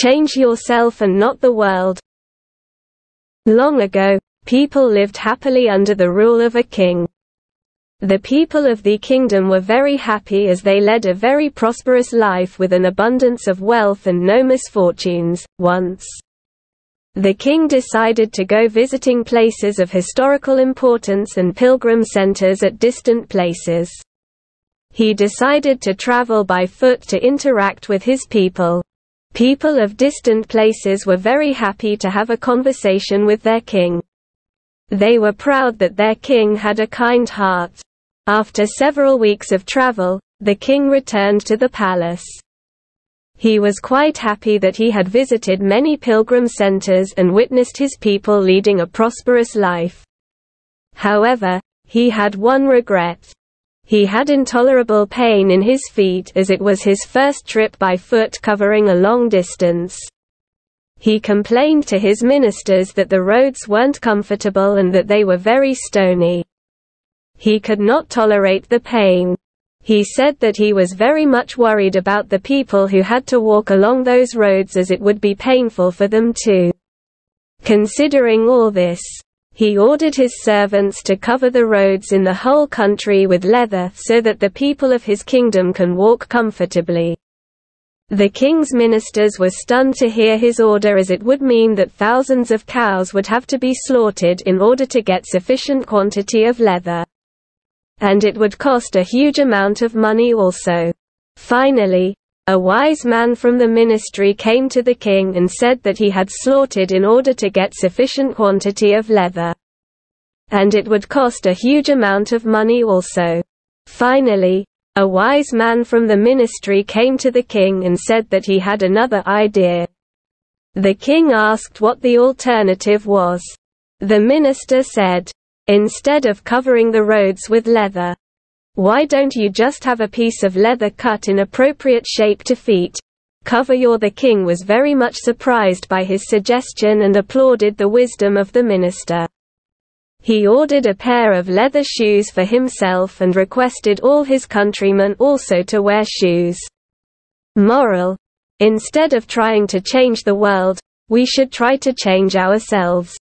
Change yourself and not the world. Long ago, people lived happily under the rule of a king. The people of the kingdom were very happy as they led a very prosperous life with an abundance of wealth and no misfortunes. Once, the king decided to go visiting places of historical importance and pilgrim centers at distant places. He decided to travel by foot to interact with his people. People of distant places were very happy to have a conversation with their king. They were proud that their king had a kind heart. After several weeks of travel, the king returned to the palace. He was quite happy that he had visited many pilgrim centers and witnessed his people leading a prosperous life. However, he had one regret. He had intolerable pain in his feet as it was his first trip by foot covering a long distance. He complained to his ministers that the roads weren't comfortable and that they were very stony. He could not tolerate the pain. He said that he was very much worried about the people who had to walk along those roads as it would be painful for them too. Considering all this, he ordered his servants to cover the roads in the whole country with leather so that the people of his kingdom can walk comfortably. The king's ministers were stunned to hear his order as it would mean that thousands of cows would have to be slaughtered in order to get sufficient quantity of leather. And it would cost a huge amount of money also. Finally, a wise man from the ministry came to the king and said that he had slaughtered in order to get sufficient quantity of leather. And it would cost a huge amount of money also. Finally, a wise man from the ministry came to the king and said that he had another idea. The king asked what the alternative was. The minister said, "Instead of covering the roads with leather, why don't you just have a piece of leather cut in appropriate shape to feet? Cover your." The king was very much surprised by his suggestion and applauded the wisdom of the minister. He ordered a pair of leather shoes for himself and requested all his countrymen also to wear shoes. Moral: instead of trying to change the world, we should try to change ourselves.